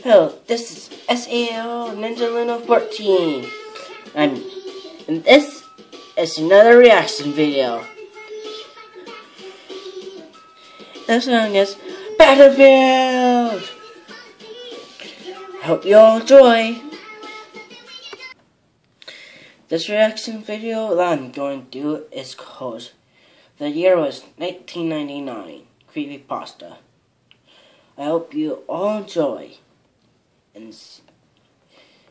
Hello, this is SAL Ninja Luna 14. And this is another reaction video. This one is Battlefield. Hope you all enjoy. This reaction video that I'm going to do is called The Year Was 1999 Creepypasta. I hope you all enjoy. And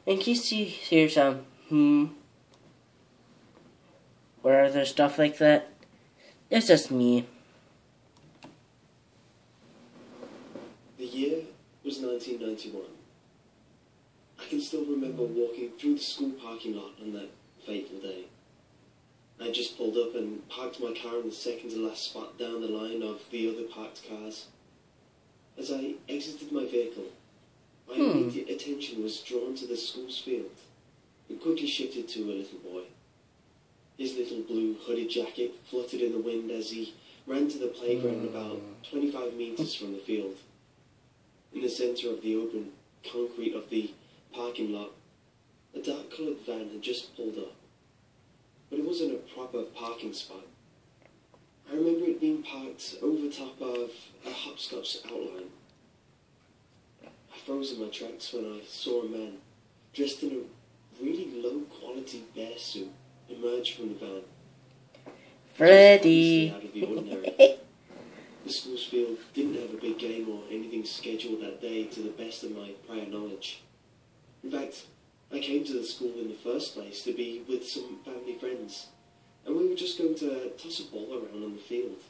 in case you hear some or other stuff like that, it's just me. The year was 1991. I can still remember walking through the school parking lot on that fateful day. I just pulled up and parked my car in the second to last spot down the line of the other parked cars. As I exited my vehicle, my immediate attention was drawn to the school's field. It quickly shifted to a little boy. His little blue hooded jacket fluttered in the wind as he ran to the playground about 25 meters from the field. In the center of the open concrete of the parking lot, a dark-coloured van had just pulled up. But it wasn't a proper parking spot. I remember it being parked over top of a hopscotch outline. I froze in my tracks when I saw a man dressed in a really low-quality bear suit emerge from the van. Freddy. Out of the ordinary. The school's field didn't have a big game or anything scheduled that day to the best of my prior knowledge. In fact, I came to the school in the first place to be with some family friends, and we were just going to toss a ball around on the field.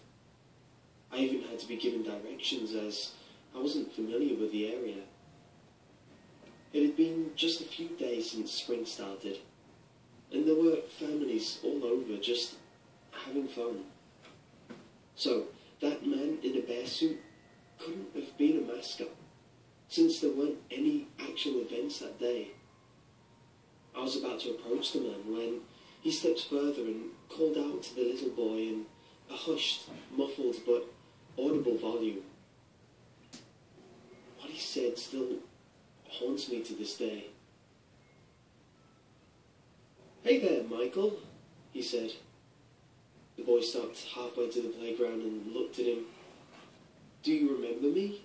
I even had to be given directions as I wasn't familiar with the area. It had been just a few days since spring started, and there were families all over just having fun. So, that man in a bear suit couldn't have been a mascot, since there weren't any actual events that day. I was about to approach the man when he stepped further and called out to the little boy in a hushed, muffled but audible volume. What he said still haunts me to this day. "Hey there, Michael," he said. The boy stopped halfway to the playground and looked at him. "Do you remember me?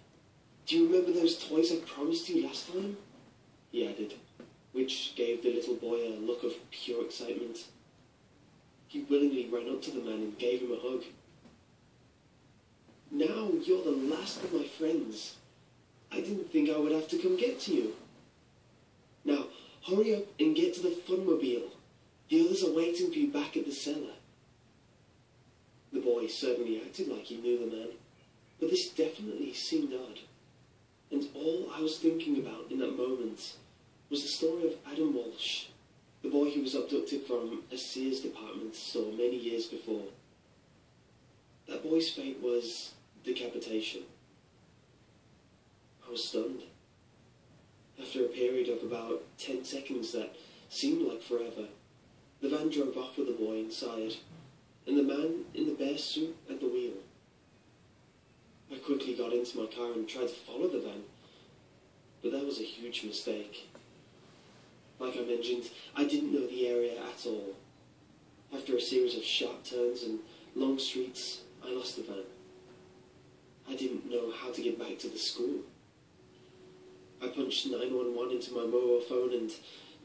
Do you remember those toys I promised you last time?" he added, which gave the little boy a look of pure excitement. He willingly ran up to the man and gave him a hug. "Now you're the last of my friends. I didn't think I would have to come get to you. Now, hurry up and get to the funmobile. The others are waiting for you back at the cellar." The boy certainly acted like he knew the man, but this definitely seemed odd. And all I was thinking about in that moment was the story of Adam Walsh, the boy who was abducted from a Sears department store many years before. That boy's fate was decapitation. I was stunned. After a period of about 10 seconds that seemed like forever, the van drove off with the boy inside, and the man in the bear suit at the wheel. I quickly got into my car and tried to follow the van, but that was a huge mistake. Like I mentioned, I didn't know the area at all. After a series of sharp turns and long streets, I lost the van. I didn't know how to get back to the school. I punched 911 into my mobile phone and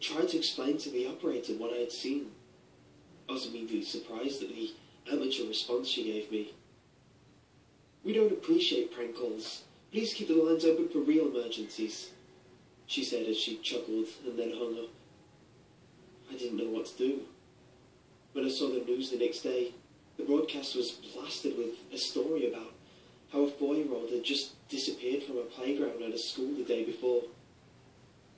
tried to explain to the operator what I had seen. I was immediately surprised at the amateur response she gave me. "We don't appreciate prank calls. Please keep the lines open for real emergencies," she said as she chuckled and then hung up. I didn't know what to do. When I saw the news the next day, the broadcast was blasted with a story about how a 4-year-old had just disappeared from a playground at a school the day before.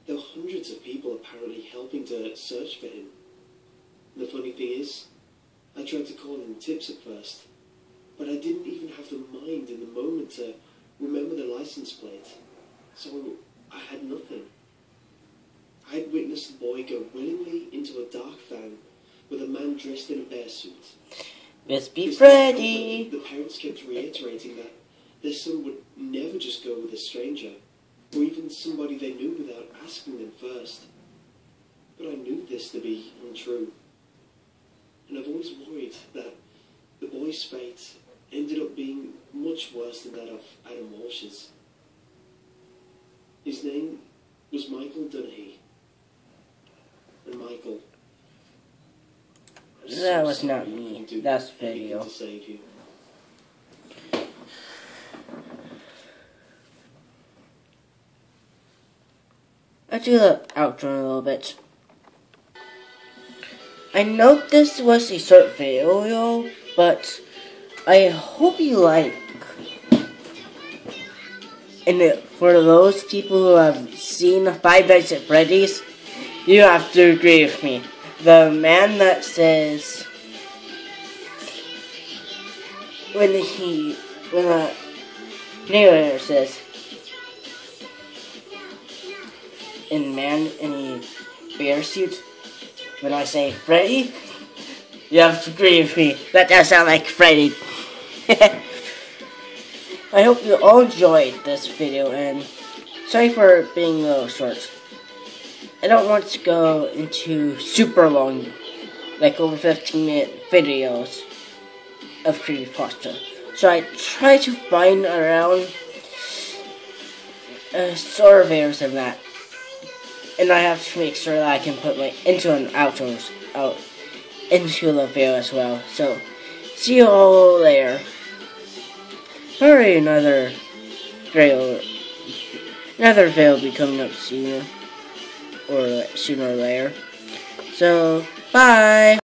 There were hundreds of people apparently helping to search for him. The funny thing is, I tried to call in tips at first, but I didn't even have the mind in the moment to remember the license plate, so I had nothing. I had witnessed the boy go willingly into a dark van with a man dressed in a bear suit. Must be Freddy. The parents kept reiterating that their son would never just go with a stranger. or even somebody they knew without asking them first. But I knew this to be untrue, and I've always worried that the boy's fate ended up being much worse than that of Adam Walsh's. His name was Michael Dunahee. And Michael, That was not me. That's video. to save you. I'll do the outro in a little bit. I know this was a short video, but I hope you like. And for those people who have seen Five Nights at Freddy's, you have to agree with me. The man that says when the narrator says in a bear suit, when I say Freddy, you have to agree with me. That does sound like Freddy. I hope you all enjoyed this video, and sorry for being a little short. I don't want to go into super long, like over 15-minute videos of creepypasta. So I try to find around shorter videos than that. And I have to make sure that I can put my intro and outros out into the video as well. So, see you all later. Probably another video will be coming up sooner or later. So, bye!